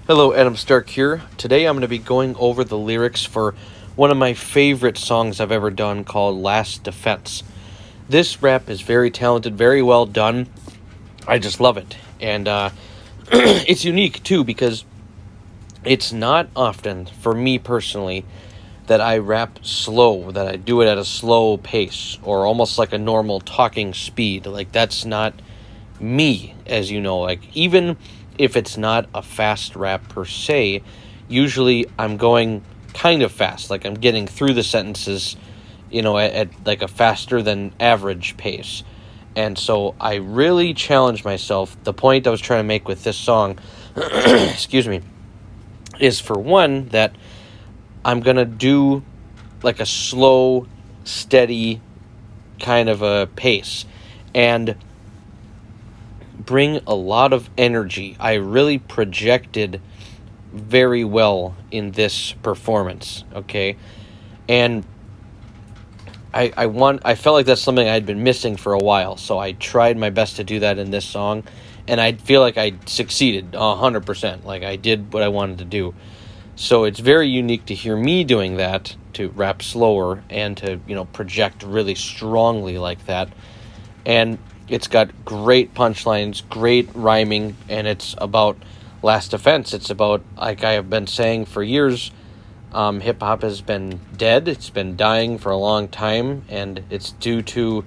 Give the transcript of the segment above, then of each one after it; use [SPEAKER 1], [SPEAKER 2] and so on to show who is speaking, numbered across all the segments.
[SPEAKER 1] Hello, Adam Stark here. Today I'm going to be going over the lyrics for one of my favorite songs I've ever done called Last Defense. This rap is very talented, very well done. I just love it. And it's unique too because it's not often, for me personally, that I rap slow, that I do it at a slow pace or almost like a normal talking speed. Like, that's not me, as you know. Like, even if it's not a fast rap per se, usually I'm going kind of fast. Like, I'm getting through the sentences, at like a faster than average pace. And so I really challenged myself. The point I was trying to make with this song, excuse me, is for one, that I'm going to do like a slow, steady kind of a pace. And bring a lot of energy. I really projected very well in this performance, okay? And I felt like that's something I'd been missing for a while, so I tried my best to do that in this song, and I feel like I succeeded 100%. Like, I did what I wanted to do. So it's very unique to hear me doing that, to rap slower and to, project really strongly like that. And it's got great punchlines, great rhyming, and it's about Last Defense. It's about, like I have been saying for years, hip-hop has been dead. It's been dying for a long time, and it's due to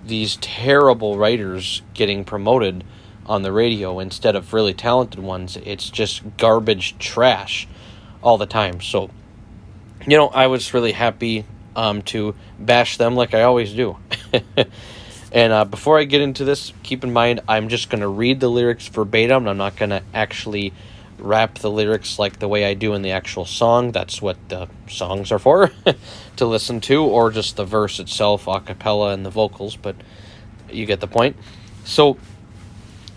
[SPEAKER 1] these terrible writers getting promoted on the radio instead of really talented ones. It's just garbage trash all the time. So, I was really happy to bash them like I always do. And before I get into this, keep in mind, I'm just going to read the lyrics verbatim. I'm not going to actually rap the lyrics like the way I do in the actual song. That's what the songs are for, to listen to, or just the verse itself, a cappella and the vocals, but you get the point. So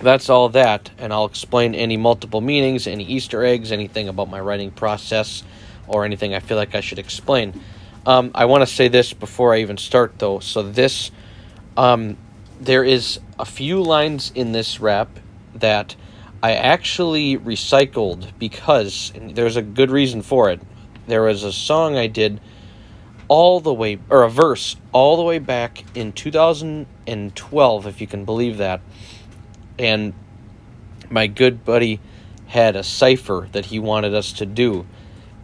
[SPEAKER 1] that's all that, and I'll explain any multiple meanings, any Easter eggs, anything about my writing process, or anything I feel like I should explain. I want to say this before I even start, though. So this... there is a few lines in this rap that I actually recycled because there's a good reason for it. There was a song I did a verse all the way back in 2012, if you can believe that. And my good buddy had a cipher that he wanted us to do.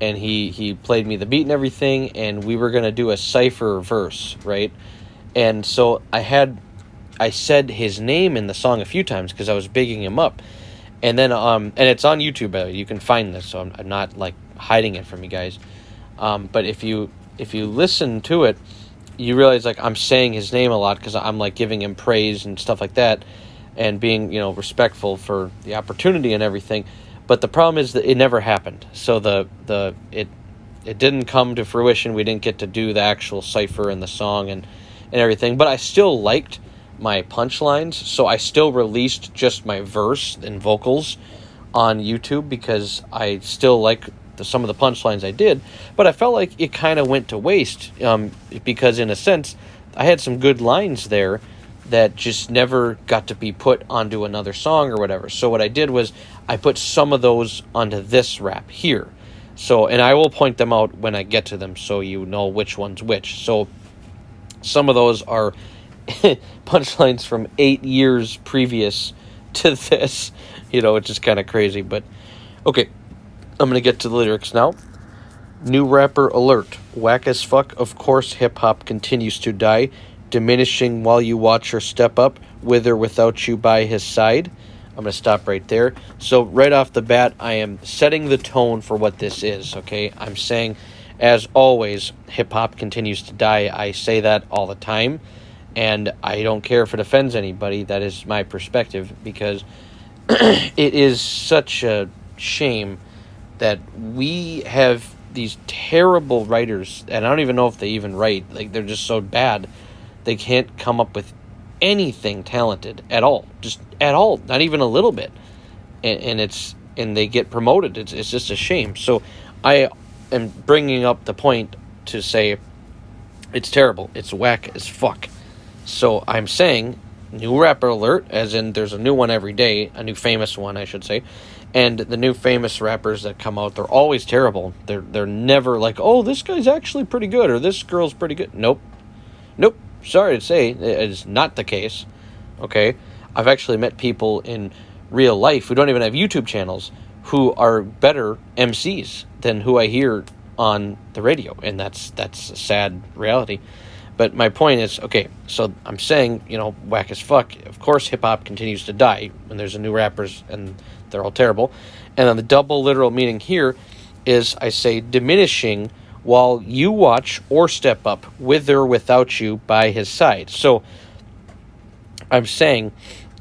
[SPEAKER 1] And he played me the beat and everything, and we were going to do a cipher verse, right? And so I said his name in the song a few times because I was bigging him up. And then, and it's on YouTube, by the way. You can find this, so I'm not, like, hiding it from you guys. But if you listen to it, you realize, like, I'm saying his name a lot because I'm, like, giving him praise and stuff like that and being, respectful for the opportunity and everything. But the problem is that it never happened. So it didn't come to fruition. We didn't get to do the actual cipher and the song and everything, but I still liked my punchlines, so I still released just my verse and vocals on YouTube because I still like some of the punchlines I did, but I felt like it kind of went to waste because, in a sense, I had some good lines there that just never got to be put onto another song or whatever. So what I did was I put some of those onto this rap here. So, and I will point them out when I get to them so you know which one's which. So some of those are punchlines from 8 years previous to this, which is kind of crazy. But, okay, I'm going to get to the lyrics now. New rapper alert. Whack as fuck, of course hip-hop continues to die. Diminishing while you watch her step up, with or without you by his side. I'm going to stop right there. So right off the bat, I am setting the tone for what this is, okay? I'm saying, as always, hip-hop continues to die. I say that all the time, and I don't care if it offends anybody. That is my perspective, because it is such a shame that we have these terrible writers, and I don't even know if they even write. Like, they're just so bad. They can't come up with anything talented at all. Just at all. Not even a little bit. And they get promoted. It's just a shame. So I am bringing up the point to say it's terrible. It's whack as fuck. So I'm saying new rapper alert, as in there's a new one every day, a new famous one, I should say. And the new famous rappers that come out, they're always terrible. They're never like, oh, this guy's actually pretty good, or this girl's pretty good. Nope. Sorry to say, it is not the case. Okay? I've actually met people in real life who don't even have YouTube channels who are better MCs than who I hear on the radio, and that's a sad reality. But my point is, okay, so I'm saying, whack as fuck. Of course, hip-hop continues to die when there's a new rappers, and they're all terrible. And then the double literal meaning here is I say diminishing while you watch or step up, with or without you by his side. So I'm saying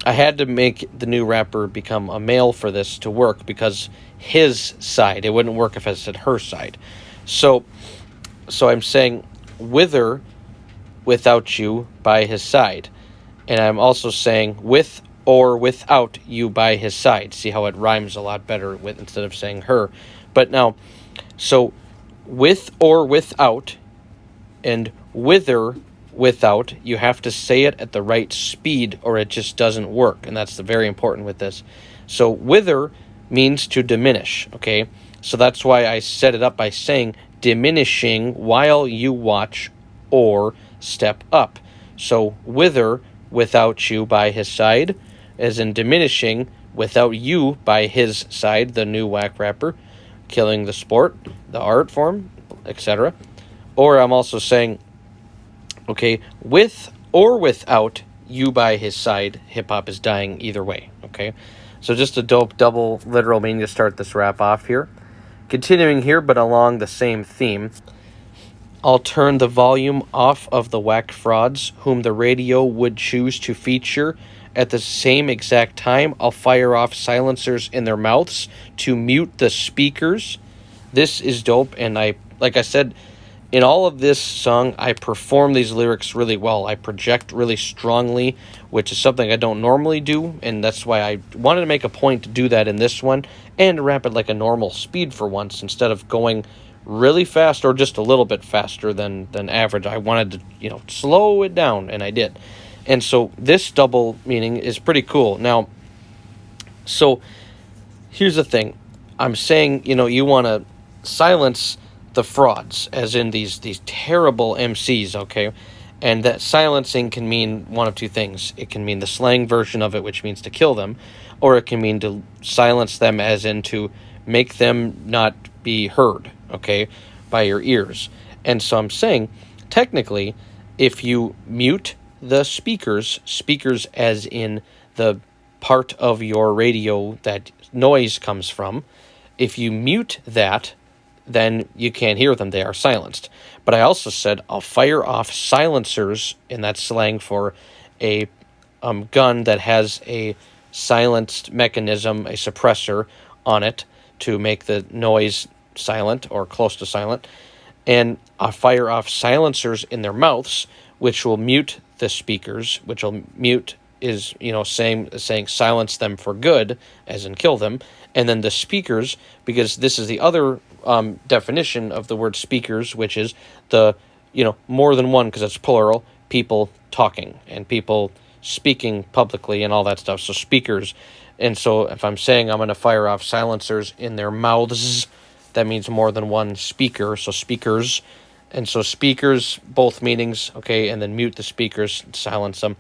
[SPEAKER 1] I had to make the new rapper become a male for this to work, because his side, it wouldn't work if I said her side. So I'm saying with or without you by his side. And I'm also saying with or without you by his side. See how it rhymes a lot better with instead of saying her. But now, so with or without, and whither without, you have to say it at the right speed or it just doesn't work. And that's very important with this. So whither means to diminish, okay? So that's why I set it up by saying diminishing while you watch or step up. So whither without you by his side, as in diminishing without you by his side, the new Wack rapper, killing the sport, the art form, etc. Or I'm also saying, okay, with or without you by his side, hip-hop is dying either way, okay? So just a dope double literal meaning to start this rap off here. Continuing here, but along the same theme, I'll turn the volume off of the Wack frauds, whom the radio would choose to feature. At the same exact time, I'll fire off silencers in their mouths to mute the speakers. This is dope, and like I said, in all of this song, I perform these lyrics really well. I project really strongly, which is something I don't normally do, and that's why I wanted to make a point to do that in this one, and rap it like a normal speed for once, instead of going really fast or just a little bit faster than average. I wanted to, slow it down, and I did. And so this double meaning is pretty cool. Now, so here's the thing. I'm saying, you want to silence the frauds, as in these terrible MCs, okay? And that silencing can mean one of two things. It can mean the slang version of it, which means to kill them, or it can mean to silence them as in to make them not be heard, okay, by your ears. And so I'm saying, technically, if you mute the speakers as in the part of your radio that noise comes from, if you mute that, then you can't hear them. They are silenced. But I also said I'll fire off silencers, in that slang for a gun that has a silenced mechanism, a suppressor on it to make the noise silent or close to silent. And I'll fire off silencers in their mouths, which will mute the speakers, which will mute is, saying silence them for good, as in kill them. And then the speakers, because this is the other definition of the word speakers, which is the, more than one, because it's plural, people talking and people speaking publicly and all that stuff. So speakers. And so if I'm saying I'm going to fire off silencers in their mouths, that means more than one speaker. So speakers. And so speakers, both meanings, okay, and then mute the speakers, silence them.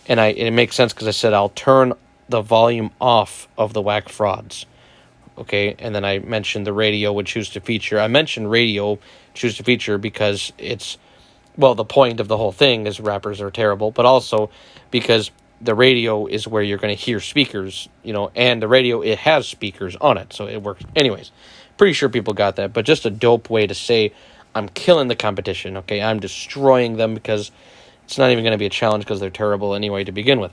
[SPEAKER 1] And it makes sense because I said I'll turn the volume off of the Wack frauds. Okay, and then I mentioned the radio would choose to feature. I mentioned radio choose to feature because it's, well, the point of the whole thing is rappers are terrible, but also because the radio is where you're going to hear speakers, and the radio, it has speakers on it, so it works. Anyways, pretty sure people got that, but just a dope way to say I'm killing the competition, okay? I'm destroying them because it's not even going to be a challenge because they're terrible anyway to begin with.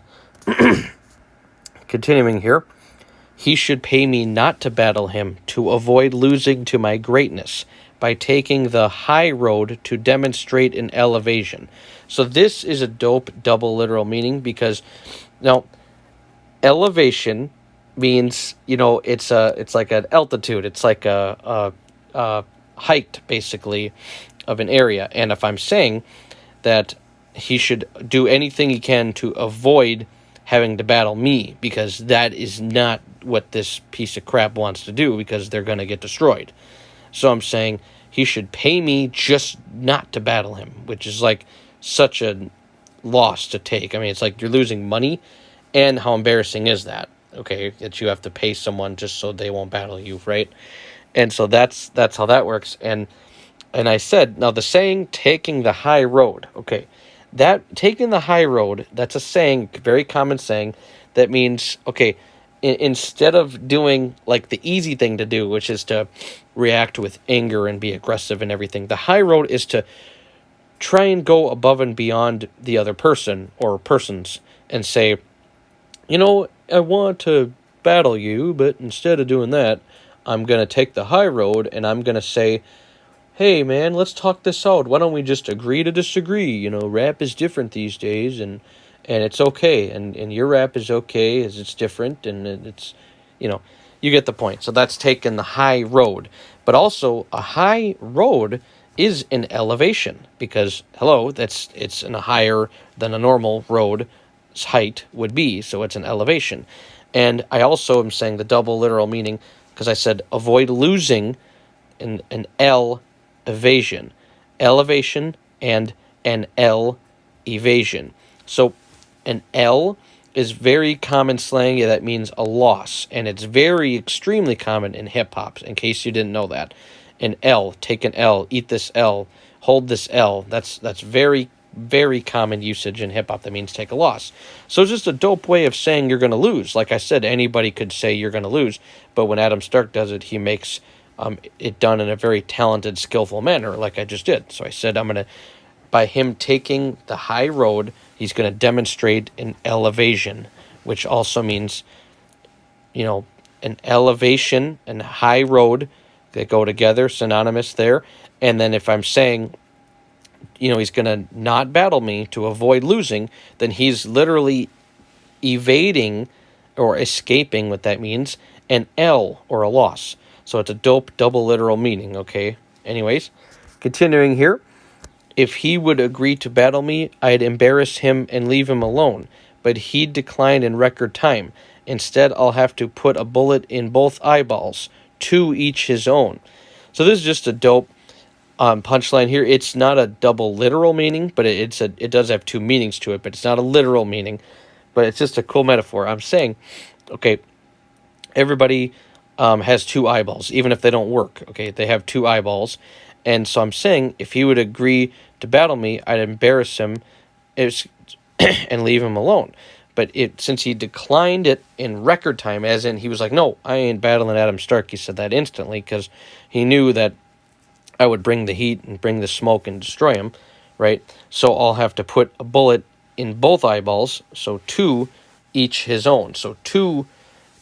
[SPEAKER 1] Continuing here. He should pay me not to battle him, to avoid losing to my greatness, by taking the high road to demonstrate an elevation. So this is a dope double literal meaning because, now, elevation means, it's like an altitude. It's like a height, basically, of an area. And if I'm saying that he should do anything he can to avoid having to battle me, because that is not what this piece of crap wants to do, because they're going to get destroyed. So I'm saying he should pay me just not to battle him, which is like such a loss to take. I mean, it's like you're losing money, and how embarrassing is that? Okay, that you have to pay someone just so they won't battle you, right? And so that's how that works. And I said, now the saying, taking the high road, okay, that taking the high road, that's a saying, very common saying, that means, okay, instead of doing like the easy thing to do, which is to react with anger and be aggressive and everything, the high road is to try and go above and beyond the other person or persons and say, I want to battle you, but instead of doing that, I'm going to take the high road and I'm going to say, hey, man, let's talk this out. Why don't we just agree to disagree? Rap is different these days, and it's okay. And your rap is okay as it's different, and it's, you get the point. So that's taking the high road. But also, a high road is an elevation, because, hello, it's in a higher than a normal road's height would be, so it's an elevation. And I also am saying the double literal meaning, because I said avoid losing an L evasion, elevation, and an L evasion. So an L is very common slang that means a loss, and it's very extremely common in hip-hop, in case you didn't know that. An L, take an L, eat this L, hold this L. That's very, very common usage in hip-hop. That means take a loss. So it's just a dope way of saying you're going to lose. Like I said, anybody could say you're going to lose, but when Adam Stark does it, he makes it done in a very talented, skillful manner, like I just did. So I said by him taking the high road, he's going to demonstrate an elevation, which also means, an elevation and high road, they go together, synonymous there. And then if I'm saying, he's going to not battle me to avoid losing, then he's literally evading or escaping, what that means, an L or a loss. So it's a dope double literal meaning, okay? Anyways, continuing here. If he would agree to battle me, I'd embarrass him and leave him alone. But he'd decline in record time. Instead, I'll have to put a bullet in both eyeballs, 2 each his own. So this is just a dope punchline here. It's not a double literal meaning, but it does have 2 meanings to it, but it's not a literal meaning. But it's just a cool metaphor. I'm saying, okay, everybody has 2 eyeballs, even if they don't work. Okay, they have 2 eyeballs. And so I'm saying, if he would agree to battle me, I'd embarrass him and leave him alone. But since he declined it in record time, as in he was like, no, I ain't battling Adam Stark, he said that instantly, because he knew that I would bring the heat and bring the smoke and destroy him, right? So I'll have to put a bullet in both eyeballs, so 2 each his own. So 2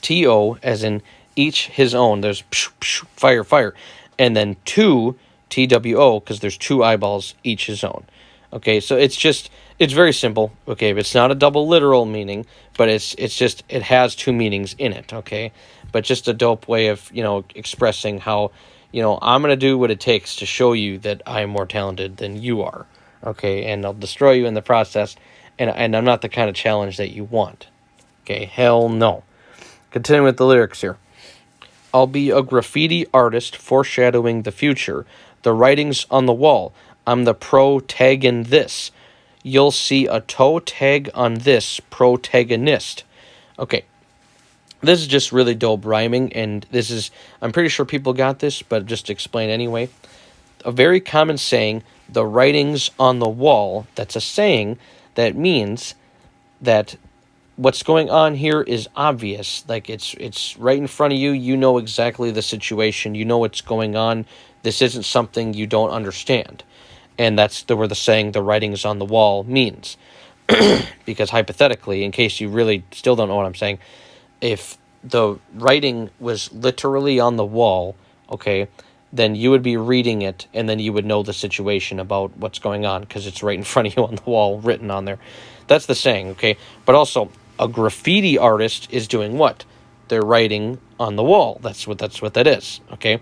[SPEAKER 1] T-O, as in each his own. There's psh, psh, fire, fire. And then 2 T-W-O, because there's 2 eyeballs, each his own. Okay, so it's very simple. Okay, but it's not a double literal meaning, but it has 2 meanings in it. Okay, but just a dope way of, expressing how, I'm going to do what it takes to show you that I'm more talented than you are. Okay, and I'll destroy you in the process, and I'm not the kind of challenge that you want. Okay, hell no. Continuing with the lyrics here. I'll be a graffiti artist foreshadowing the future. The writing's on the wall. I'm the taggin this. You'll see a toe tag on this protagonist. Okay. This is just really dope rhyming, and I'm pretty sure people got this, but just to explain anyway. A very common saying, the writing's on the wall, that's a saying that means that what's going on here is obvious. Like, it's right in front of you. You know exactly the situation. You know what's going on. This isn't something you don't understand. And that's where the saying, the writing's on the wall, means. Because hypothetically, in case you really still don't know what I'm saying, if the writing was literally on the wall, okay, then you would be reading it, and then you would know the situation about what's going on, because it's right in front of you on the wall, written on there. That's the saying, okay? But also, a graffiti artist is doing what? They're writing on the wall. That's what that is, okay?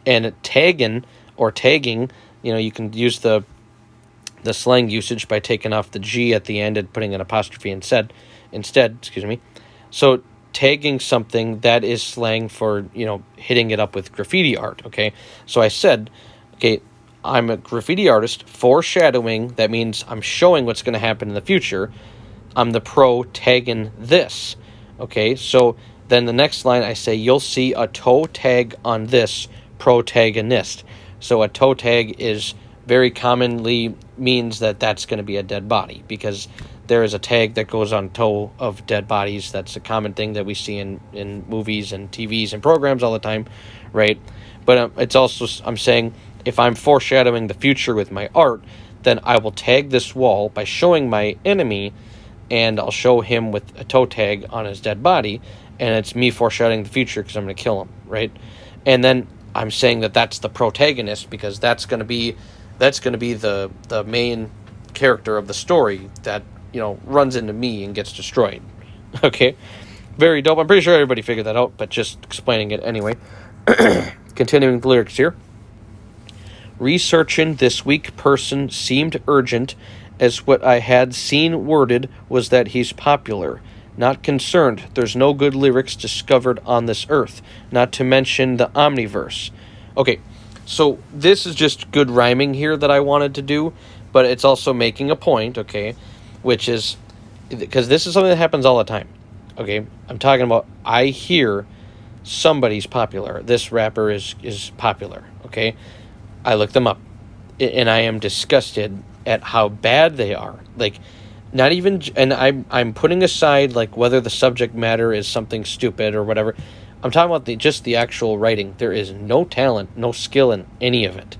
[SPEAKER 1] And tagging, you can use the slang usage by taking off the G at the end and putting an apostrophe instead. instead, excuse me. So tagging something, that is slang for, hitting it up with graffiti art, okay? So I said, okay, I'm a graffiti artist, foreshadowing, that means I'm showing what's going to happen in the future. I'm the pro tagging this, okay? So then the next line I say, you'll see a toe tag on this protagonist. So a toe tag is very commonly means that that's going to be a dead body, because there is a tag that goes on toe of dead bodies. That's a common thing that we see in movies and TVs and programs all the time, right? But it's also, I'm saying, if I'm foreshadowing the future with my art, then I will tag this wall by showing my enemy, and I'll show him with a toe tag on his dead body, and it's me foreshadowing the future because I'm going to kill him, right? And then I'm saying that that's the protagonist, because that's going to be the main character of the story that, runs into me and gets destroyed. Okay? Very dope. I'm pretty sure everybody figured that out, but just explaining it anyway. Continuing the lyrics here. Researching this weak person seemed urgent, as what I had seen worded was that he's popular. Not concerned, there's no good lyrics discovered on this earth, not to mention the omniverse. Okay, so this is just good rhyming here that I wanted to do, but it's also making a point, okay, which is, because this is something that happens all the time, okay? I'm talking about, I hear somebody's popular. This rapper is popular, okay? I look them up, and I am disgusted at how bad they are. Like, not even, and I'm putting aside, like, whether the subject matter is something stupid or whatever. I'm talking about just the actual writing. There is no talent, no skill in any of it.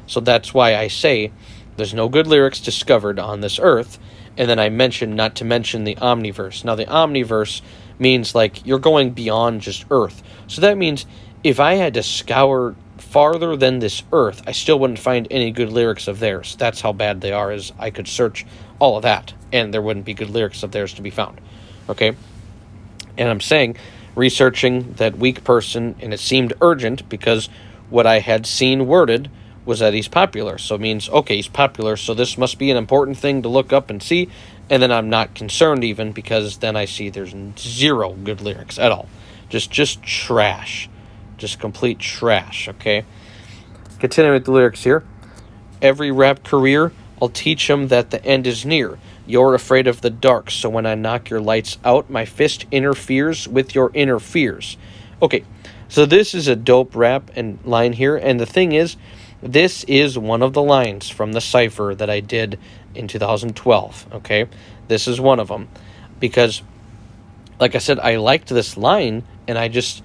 [SPEAKER 1] So that's why I say there's no good lyrics discovered on this earth. And then I mentioned, not to mention the omniverse. Now, the omniverse means, like, you're going beyond just Earth. So that means if I had to scour farther than this Earth, I still wouldn't find any good lyrics of theirs. That's how bad they are, is I could search all of that, and there wouldn't be good lyrics of theirs to be found. Okay? And I'm saying, researching that weak person, and it seemed urgent, because what I had seen worded was that he's popular. So it means, okay, he's popular, so this must be an important thing to look up and see. And then I'm not concerned even, because then I see there's zero good lyrics at all. Just trash. Just complete trash, okay? Continuing with the lyrics here. Every rap career, I'll teach 'em that the end is near. You're afraid of the dark, so when I knock your lights out, my fist interferes with your inner fears. Okay, so this is a dope rap and line here, and the thing is, this is one of the lines from the cipher that I did in 2012, okay? This is one of them, because, like I said, I liked this line, and I just,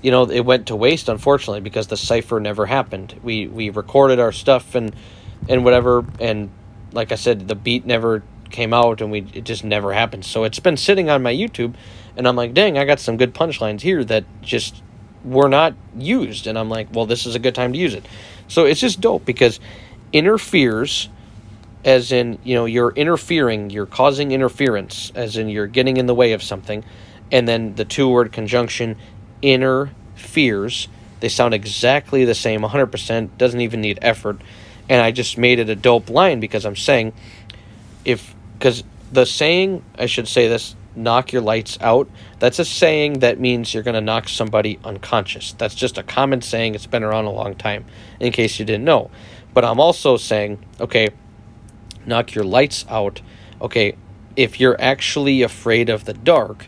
[SPEAKER 1] it went to waste, unfortunately, because the cipher never happened. We recorded our stuff and whatever, and like I said, the beat never came out, and it just never happened. So it's been sitting on my YouTube, and I'm like, dang, I got some good punchlines here that just were not used, and I'm like, well, this is a good time to use it. So it's just dope, because interferes, as in, you're interfering, you're causing interference, as in you're getting in the way of something, and then the two-word conjunction, interferes, they sound exactly the same, 100%, doesn't even need effort, and I just made it a dope line, because I'm saying, because the saying, I should say this, knock your lights out, that's a saying that means you're going to knock somebody unconscious. That's just a common saying. It's been around a long time, in case you didn't know. But I'm also saying, okay, knock your lights out. Okay, if you're actually afraid of the dark,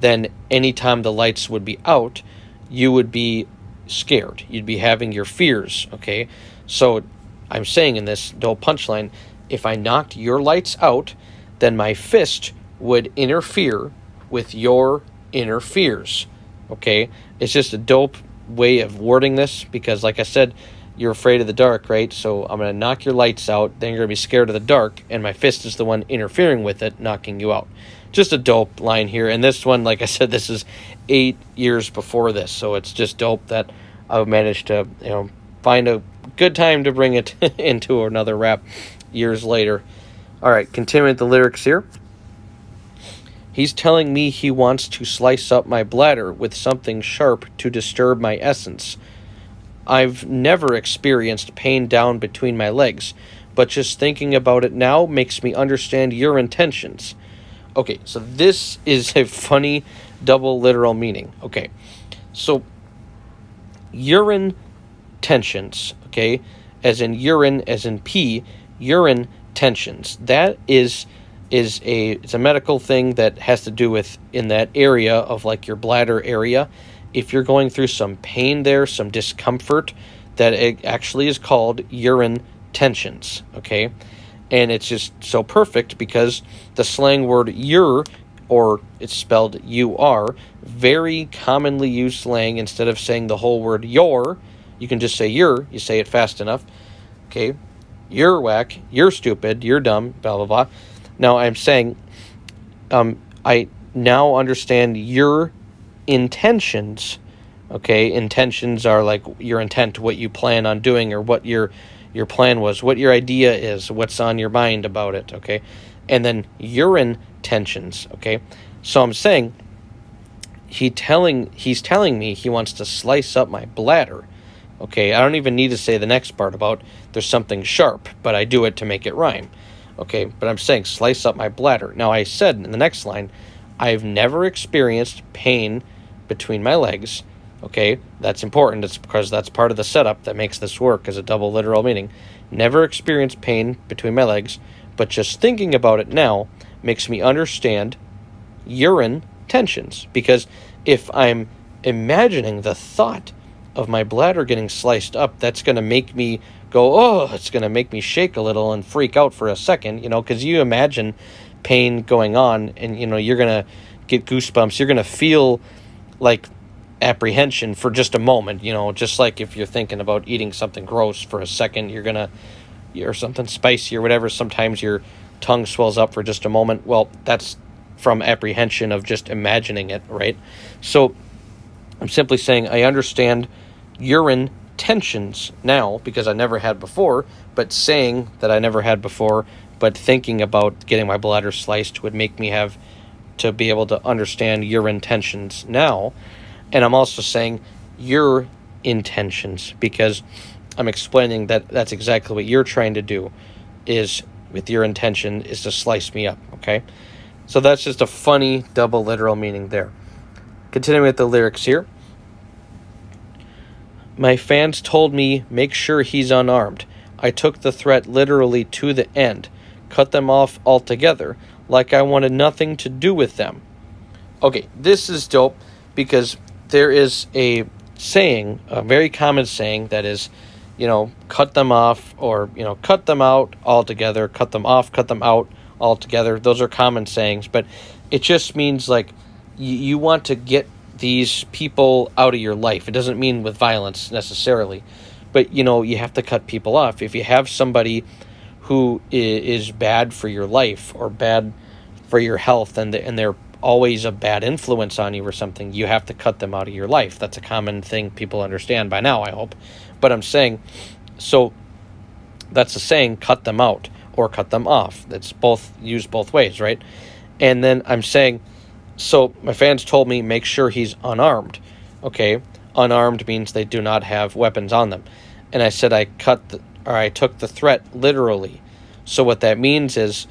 [SPEAKER 1] then anytime the lights would be out, you would be scared. You'd be having your fears, okay? So I'm saying in this dope punchline, if I knocked your lights out, then my fist would interfere with your inner fears, okay? It's just a dope way of wording this, because like I said, you're afraid of the dark, right? So I'm going to knock your lights out, then you're going to be scared of the dark, and my fist is the one interfering with it, knocking you out. Just a dope line here, and this one, like I said, this is 8 years before this, so it's just dope that I've managed to, find a good time to bring it into another rap years later. All right, continuing the lyrics here. He's telling me he wants to slice up my bladder with something sharp to disturb my essence. I've never experienced pain down between my legs, but just thinking about it now makes me understand your intentions. Okay, so this is a funny double literal meaning. Okay, so urine tensions, okay, as in urine, as in pee, urine tensions. That is it's a medical thing that has to do with in that area of like your bladder area. If you're going through some pain there, some discomfort, that it actually is called urine tensions, okay? And it's just so perfect because the slang word ur, or it's spelled U-R, very commonly used slang. Instead of saying the whole word your, you can just say you say it fast enough, okay? You're whack, you're stupid, you're dumb, blah, blah, blah. Now I'm saying, I now understand your intentions, okay? Intentions are like your intent, what you plan on doing, or what your plan was, what your idea is, what's on your mind about it, okay? And then urine tensions, okay? So I'm saying he's telling me he wants to slice up my bladder, okay? I don't even need to say the next part about there's something sharp, but I do it to make it rhyme, okay? But I'm saying slice up my bladder. Now I said in the next line, I've never experienced pain between my legs. Okay, that's important. It's because that's part of the setup that makes this work as a double literal meaning. Never experienced pain between my legs, but just thinking about it now makes me understand urine tensions. Because if I'm imagining the thought of my bladder getting sliced up, that's going to make me go, oh, it's going to make me shake a little and freak out for a second, because you imagine pain going on and, you're going to get goosebumps. You're going to feel like apprehension for just a moment, just like if you're thinking about eating something gross for a second, or something spicy or whatever, sometimes your tongue swells up for just a moment. Well, that's from apprehension of just imagining it, right? So I'm simply saying I understand urine tensions now because I never had before, but saying that I never had before, but thinking about getting my bladder sliced would make me have to be able to understand urine tensions now. And I'm also saying your intentions because I'm explaining that that's exactly what you're trying to do is with your intention is to slice me up, okay? So that's just a funny double literal meaning there. Continuing with the lyrics here. My fans told me, make sure he's unarmed. I took the threat literally to the end. Cut them off altogether, like I wanted nothing to do with them. Okay, this is dope because there is a saying, a very common saying that is, cut them off or, cut them out altogether, cut them off, cut them out altogether. Those are common sayings, but it just means like you want to get these people out of your life. It doesn't mean with violence necessarily, but, you have to cut people off. If you have somebody who is bad for your life or bad for your health and they're always a bad influence on you or something, you have to cut them out of your life. That's a common thing people understand by now, I hope. But I'm saying, so that's a saying, cut them out or cut them off. That's both used both ways, right? And then I'm saying, so my fans told me, make sure he's unarmed. Okay, unarmed means they do not have weapons on them. And I said I took the threat literally. So what that means is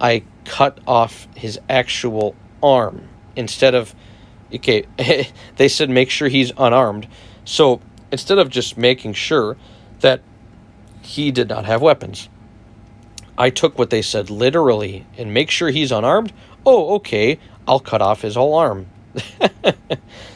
[SPEAKER 1] I cut off his actual arm instead of, okay, they said make sure he's unarmed. So instead of just making sure that he did not have weapons, I took what they said literally and make sure he's unarmed. Oh, okay, I'll cut off his whole arm.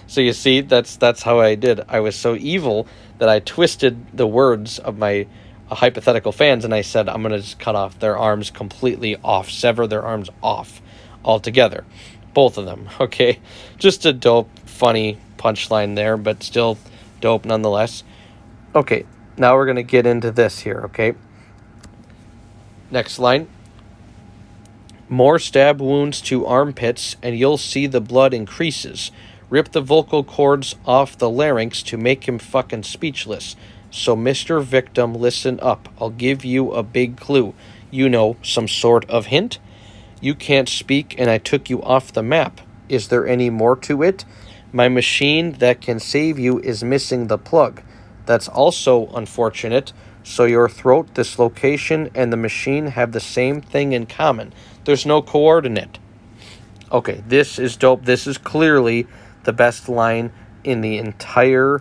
[SPEAKER 1] So you see, that's how I did. I was so evil that I twisted the words of my hypothetical fans and I said I'm going to just cut off their arms completely off, sever their arms off altogether. Both of them, okay? Just a dope, funny punchline there, but still dope nonetheless. Okay, now we're going to get into this here, okay? Next line. More stab wounds to armpits, and you'll see the blood increases. Rip the vocal cords off the larynx to make him fucking speechless. So, Mr. Victim, listen up. I'll give you a big clue. Some sort of hint? You can't speak, and I took you off the map. Is there any more to it? My machine that can save you is missing the plug. That's also unfortunate. So your throat dislocation and the machine have the same thing in common. There's no coordinate. Okay, this is dope. This is clearly the best line in the entire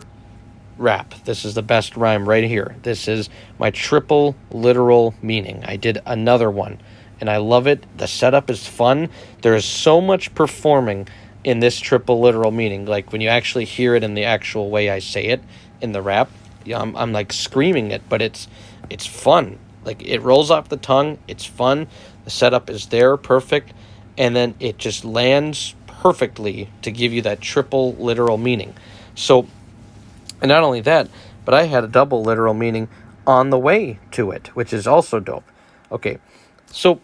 [SPEAKER 1] rap. This is the best rhyme right here. This is my triple literal meaning. I did another one, and I love it. The setup is fun. There is so much performing in this triple literal meaning. Like, when you actually hear it in the actual way I say it in the rap, yeah, I'm like screaming it, but it's fun. Like, it rolls off the tongue. It's fun. The setup is there, perfect, and then it just lands perfectly to give you that triple literal meaning. So, and not only that, but I had a double literal meaning on the way to it, which is also dope. Okay, so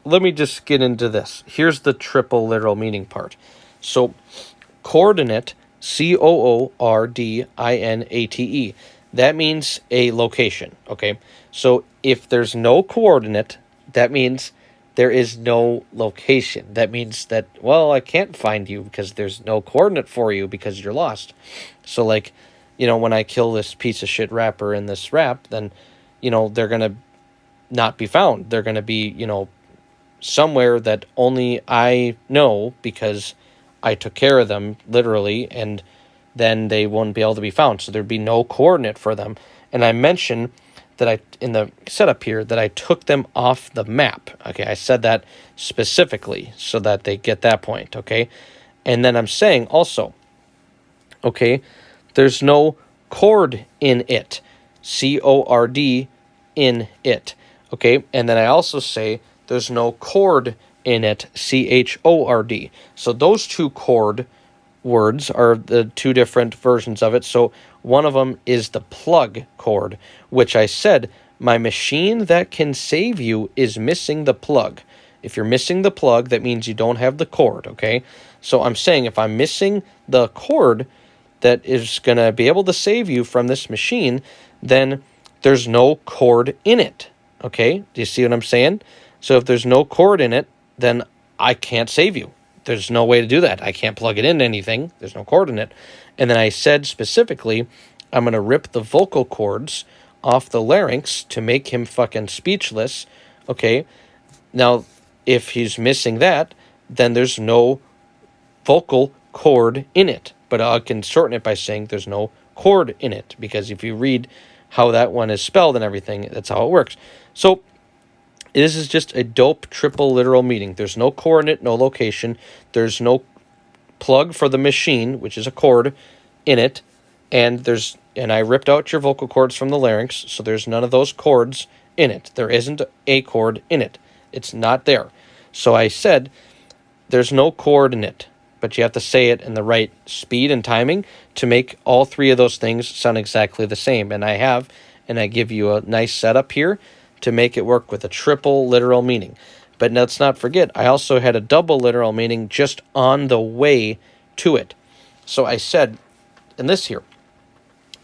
[SPEAKER 1] let me just get into this. Here's the triple literal meaning part. So, coordinate, coordinate, that means a location, okay? So, if there's no coordinate, that means there is no location. That means that, well, I can't find you because there's no coordinate for you because you're lost. So, like, when I kill this piece of shit rapper in this rap, then, they're going to not be found. They're going to be, somewhere that only I know because I took care of them, literally, and then they won't be able to be found. So there'd be no coordinate for them. And I mentioned that in the setup here, that I took them off the map. Okay, I said that specifically so that they get that point, okay? And then I'm saying also, okay, there's no chord in it. C-O-R-D in it. Okay, and then I also say there's no chord in it. C-H-O-R-D. So those two chord words are the two different versions of it. So one of them is the plug chord, which I said, my machine that can save you is missing the plug. If you're missing the plug, that means you don't have the chord, okay? So I'm saying if I'm missing the chord that is going to be able to save you from this machine, then there's no chord in it, okay? Do you see what I'm saying? So if there's no chord in it, then I can't save you. There's no way to do that. I can't plug it into anything. There's no chord in it. And then I said specifically, I'm going to rip the vocal cords off the larynx to make him fucking speechless, okay? Now, if he's missing that, then there's no vocal chord in it. But I can shorten it by saying there's no chord in it, because if you read how that one is spelled and everything, that's how it works. So this is just a dope triple literal meaning. There's no coordinate, no location. There's no plug for the machine, which is a chord, in it. And I ripped out your vocal cords from the larynx, so there's none of those chords in it. There isn't a chord in it. It's not there. So I said there's no chord in it, but you have to say it in the right speed and timing to make all three of those things sound exactly the same. And I give you a nice setup here to make it work with a triple literal meaning. But let's not forget, I also had a double literal meaning just on the way to it. So I said in this here,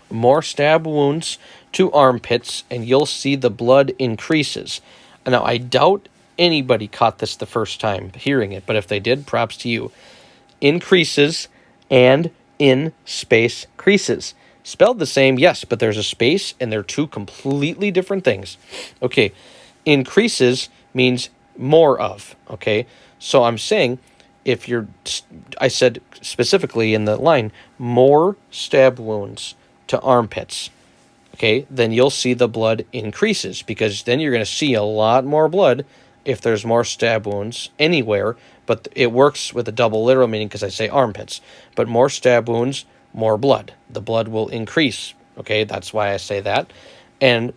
[SPEAKER 1] more stab wounds to armpits and you'll see the blood increases. Now, I doubt anybody caught this the first time hearing it, but if they did, props to you. Increases and in space creases. Spelled the same, yes, but there's a space, and they're two completely different things. Okay, increases means more of, okay? So I'm saying, I said specifically in the line, more stab wounds to armpits, okay, then you'll see the blood increases, because then you're going to see a lot more blood if there's more stab wounds anywhere, but it works with a double literal meaning because I say armpits. But more stab wounds, more blood. The blood will increase, okay? That's why I say that. And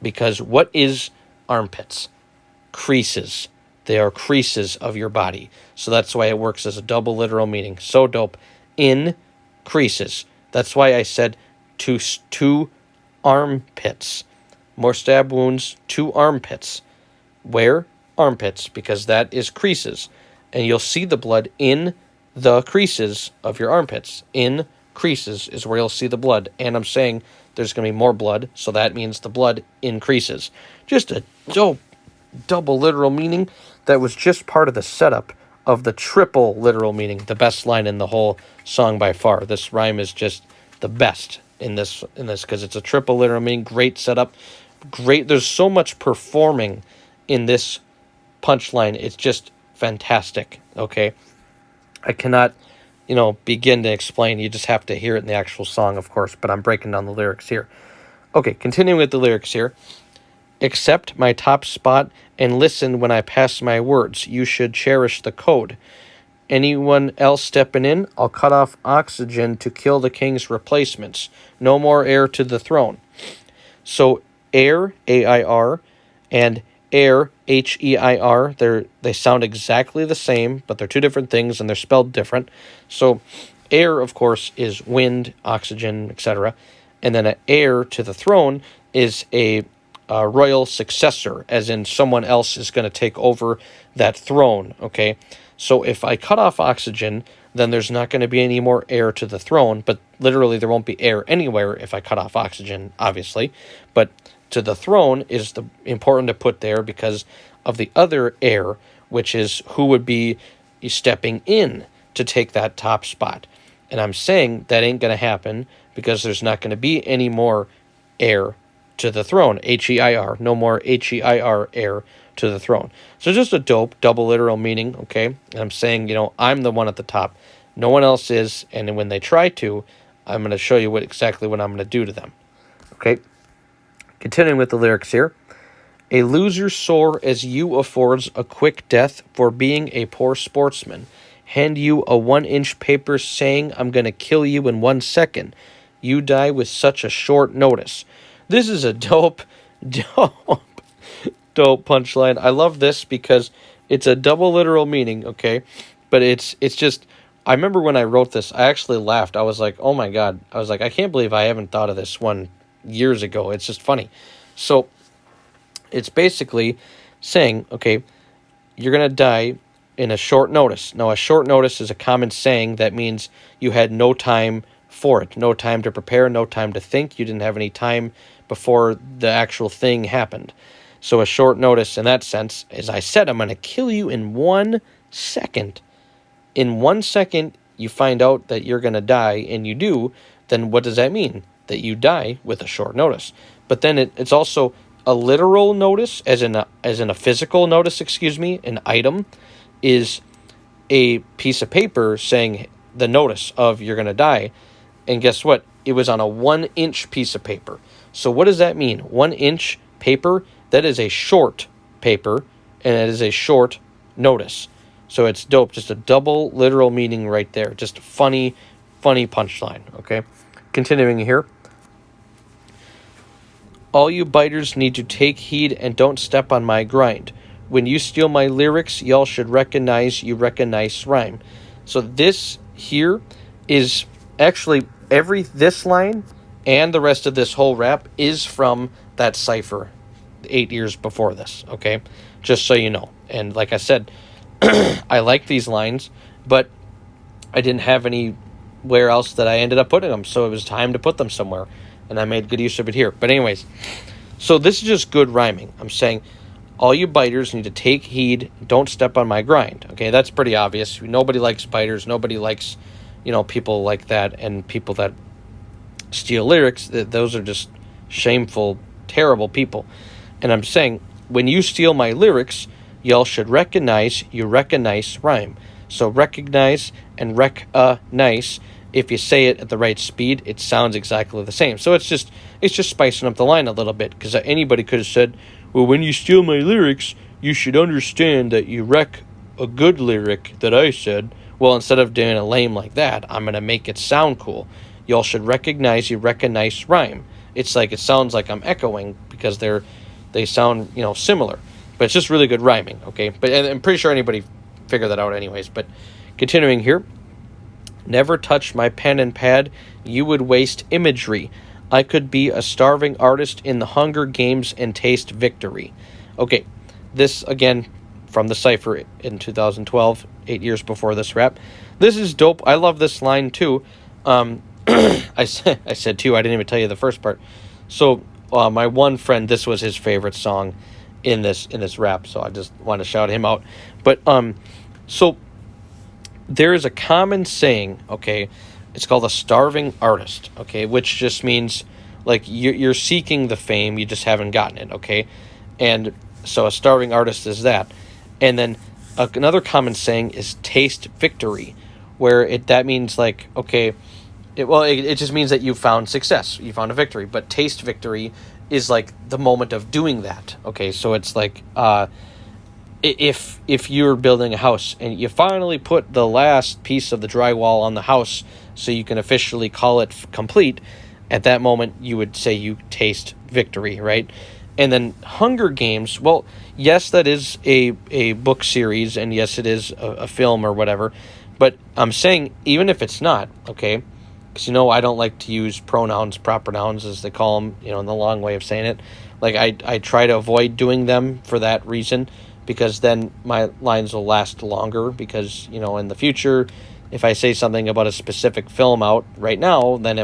[SPEAKER 1] because what is armpits? Creases. They are creases of your body. So that's why it works as a double literal meaning. So dope. In creases. That's why I said to armpits. More stab wounds to armpits. Where? Armpits, because that is creases. And you'll see the blood in the creases of your armpits. In creases is where you'll see the blood. And I'm saying there's going to be more blood, so that means the blood increases. Just a dope double literal meaning that was just part of the setup of the triple literal meaning. The best line in the whole song by far. This rhyme is just the best in this because it's a triple literal meaning. Great setup. Great. There's so much performing in this punchline. It's just fantastic. Okay. I cannot, begin to explain. You just have to hear it in the actual song, of course, but I'm breaking down the lyrics here. Okay, continuing with the lyrics here. Accept my top spot and listen when I pass my words. You should cherish the code. Anyone else stepping in, I'll cut off oxygen to kill the king's replacements. No more heir to the throne. So heir, A-I-R, and heir, H-E-I-R, they sound exactly the same, but they're two different things and they're spelled different. So heir, of course, is wind, oxygen, etc. And then an heir to the throne is a royal successor, as in someone else is going to take over that throne, okay? So if I cut off oxygen, then there's not going to be any more heir to the throne, but literally there won't be heir anywhere if I cut off oxygen, obviously. But to the throne is important to put there because of the other heir, which is who would be stepping in to take that top spot. And I'm saying that ain't going to happen because there's not going to be any more heir to the throne, H-E-I-R, no more H-E-I-R, heir to the throne. So just a dope double literal meaning, okay? And I'm saying, I'm the one at the top. No one else is, and when they try to, I'm going to show you exactly what I'm going to do to them, okay? Continuing with the lyrics here. A loser sore as you affords a quick death for being a poor sportsman. Hand you a 1-inch paper saying I'm going to kill you in 1 second. You die with such a short notice. This is a dope punchline. I love this because it's a double literal meaning, okay? But it's just, I remember when I wrote this, I actually laughed. I was like, oh my God. I was like, I can't believe I haven't thought of this one years ago. It's just funny. So it's basically saying, okay, you're going to die in a short notice. Now, a short notice is a common saying that means you had no time for it, no time to prepare, no time to think. You didn't have any time before the actual thing happened. So a short notice in that sense, as I said, I'm going to kill you in 1 second. In 1 second, you find out that you're going to die, and you do, then what does that mean? That you die with a short notice. But then it's also a literal notice, as in a physical notice, an item is a piece of paper saying the notice of you're going to die. And guess what? It was on a 1-inch piece of paper. So what does that mean? 1-inch paper, that is a short paper, and it is a short notice. So it's dope. Just a double literal meaning right there. Just a funny punchline, okay? Continuing here. All you biters need to take heed and don't step on my grind. When you steal my lyrics, y'all should recognize you recognize rhyme. So this here is actually this line and the rest of this whole rap is from that cipher 8 years before this, okay? Just so you know. And like I said, I like these lines, but I didn't have anywhere else that I ended up putting them, so it was time to put them somewhere, and I made good use of it here. But anyways, so this is just good rhyming. I'm saying all you biters need to take heed, don't step on my grind, okay? That's pretty obvious. Nobody likes biters. Nobody likes, people like that and people that steal lyrics. Those are just shameful, terrible people. And I'm saying, when you steal my lyrics, y'all should recognize you recognize rhyme. So recognize and nice. If you say it at the right speed, it sounds exactly the same. So it's just spicing up the line a little bit, because anybody could have said, well, when you steal my lyrics, you should understand that you wreck a good lyric that I said. Well, instead of doing a lame like that, I'm going to make it sound cool. Y'all should recognize you recognize rhyme. It's like, it sounds like I'm echoing because they sound, similar. But it's just really good rhyming, okay? But I'm pretty sure anybody figured that out anyways. But continuing here. Never touch my pen and pad, you would waste imagery. I could be a starving artist in the Hunger Games and taste victory. Okay, this, again, from the cipher in 2012, 8 years before this rap. This is dope. I love this line, too. I said, too, I didn't even tell you the first part. So, my one friend, this was his favorite song in this rap, so I just want to shout him out. But, so there is a common saying, okay, it's called a starving artist, okay, which just means, like, you're seeking the fame, you just haven't gotten it, okay? And so a starving artist is that. And then another common saying is taste victory, where that means like, okay, it just means that you found success, you found a victory. But taste victory is like the moment of doing that. Okay, so it's like if you're building a house and you finally put the last piece of the drywall on the house so you can officially call it complete, at that moment you would say you taste victory, right? And then Hunger Games, well, yes, that is a book series, and yes, it is a film or whatever, but I'm saying even if it's not, okay, because, I don't like to use pronouns, proper nouns, as they call them, in the long way of saying it. Like, I try to avoid doing them for that reason, because then my lines will last longer, because, in the future, if I say something about a specific film out right now, then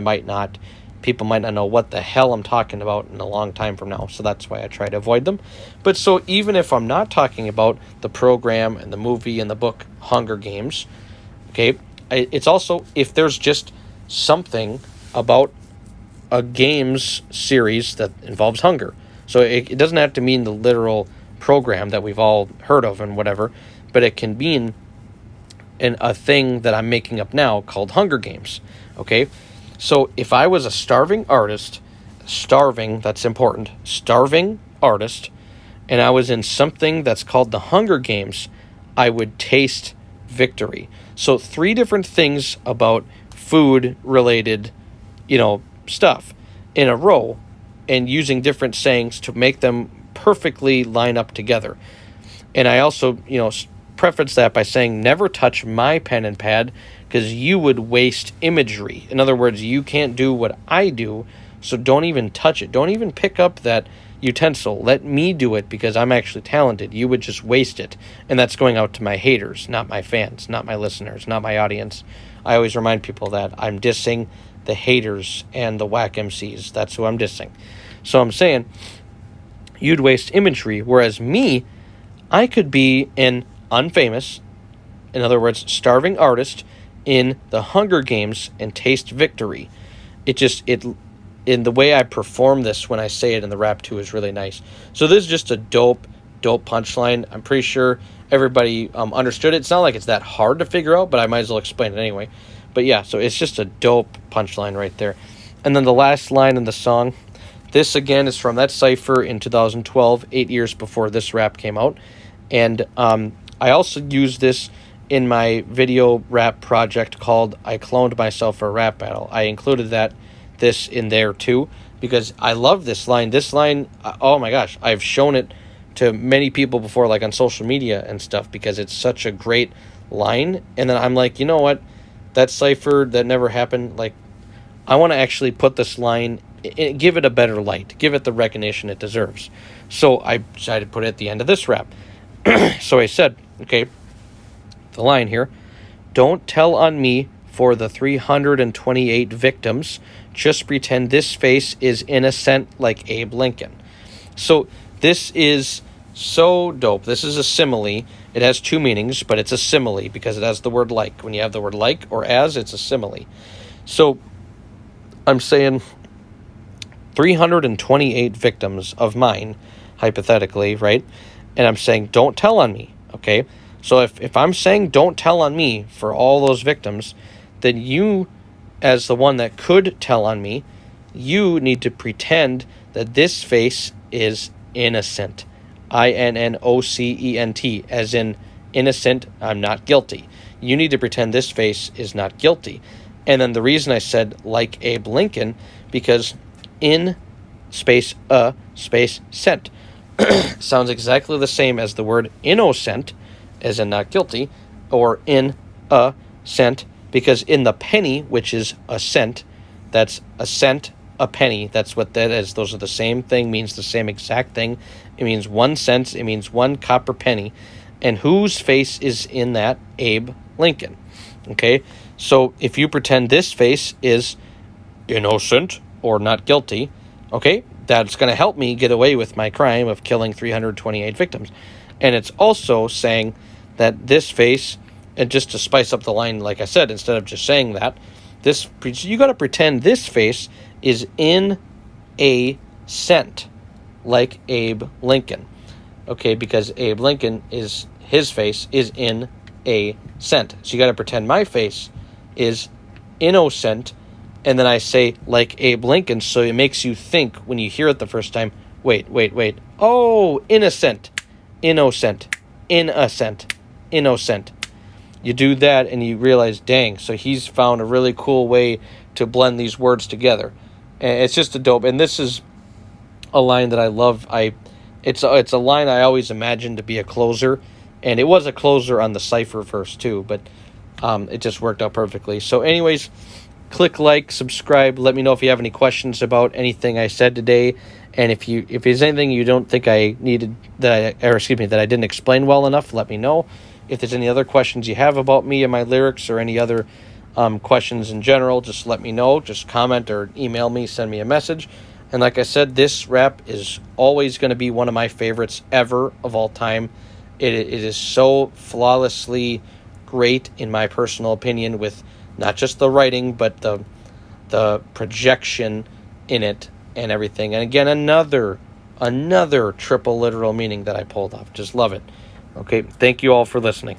[SPEAKER 1] people might not know what the hell I'm talking about in a long time from now. So that's why I try to avoid them. But so even if I'm not talking about the program and the movie and the book Hunger Games, okay, it's also if there's just something about a games series that involves hunger. So it doesn't have to mean the literal program that we've all heard of and whatever, but it can mean a thing that I'm making up now called Hunger Games, okay? So if I was a starving artist, that's important, starving artist, and I was in something that's called the Hunger Games, I would taste victory. So 3 different things about food-related, stuff in a row, and using different sayings to make them perfectly line up together. And I also, preface that by saying never touch my pen and pad, because you would waste imagery. In other words, you can't do what I do, so don't even touch it. Don't even pick up that utensil. Let me do it, because I'm actually talented. You would just waste it. And that's going out to my haters, not my fans, not my listeners, not my audience. I always remind people that I'm dissing the haters and the Wack MCs. That's who I'm dissing. So I'm saying you'd waste imagery, whereas me, I could be an unfamous, in other words, starving artist in the Hunger Games and taste victory. In the way I perform this when I say it in the rap too is really nice. So this is just a dope punchline. I'm pretty sure everybody understood it. It's not like it's that hard to figure out, but I might as well explain it anyway. But yeah, so it's just a dope punchline right there. And then the last line in the song, this again is from that cypher in 2012, 8 years before this rap came out. And I also used this in my video rap project called I Cloned Myself for a Rap Battle. I included this in there too, because I love this line. This line, oh my gosh, I've shown it to many people before, like on social media and stuff, because it's such a great line. And then I'm like, you know what? That cypher, that never happened. Like, I want to actually put this line, give it a better light, give it the recognition it deserves. So I decided to put it at the end of this rap. So I said, okay, the line here, don't tell on me for the 328 victims, just pretend this face is innocent like Abe Lincoln. So this is so dope. This is a simile. It has 2 meanings, but it's a simile because it has the word like. When you have the word like or as, it's a simile. So I'm saying 328 victims of mine, hypothetically, right? And I'm saying, don't tell on me, okay? So if I'm saying don't tell on me for all those victims, then you, as the one that could tell on me, you need to pretend that this face is innocent. INNOCENT, as in innocent, I'm not guilty. You need to pretend this face is not guilty. And then the reason I said like Abe Lincoln, because in space cent sounds exactly the same as the word innocent, as in not guilty, or in a cent, because in the penny, which is a cent, that's a cent, a penny, that's what that is. Those are the same thing, means the same exact thing. It means 1 cent, it means 1 copper penny. And whose face is in that? Abe Lincoln. Okay, so if you pretend this face is innocent or not guilty, okay, that's going to help me get away with my crime of killing 328 victims. And it's also saying that this face, and just to spice up the line, like I said, instead of just saying that, you got to pretend this face is in a cent, like Abe Lincoln. Okay, because Abe Lincoln his face is in a cent. So you got to pretend my face is innocent, and then I say like Abe Lincoln, so it makes you think when you hear it the first time, wait. Oh, innocent. Innocent. Innocent. Innocent. You do that and you realize, dang, so he's found a really cool way to blend these words together. And it's just a dope. And this is a line that I love. It's a line I always imagined to be a closer, and it was a closer on the cipher verse too, but it just worked out perfectly. So anyways, click like, subscribe, let me know if you have any questions about anything I said today, and if there's anything you don't think I needed that I didn't explain well enough, let me know. If there's any other questions you have about me and my lyrics, or any other questions in general, just let me know. Just comment or email me, send me a message. And like I said, this rap is always going to be one of my favorites ever of all time. It is so flawlessly great in my personal opinion, with not just the writing, but the projection in it and everything. And again, another triple literal meaning that I pulled off. Just love it. Okay, thank you all for listening.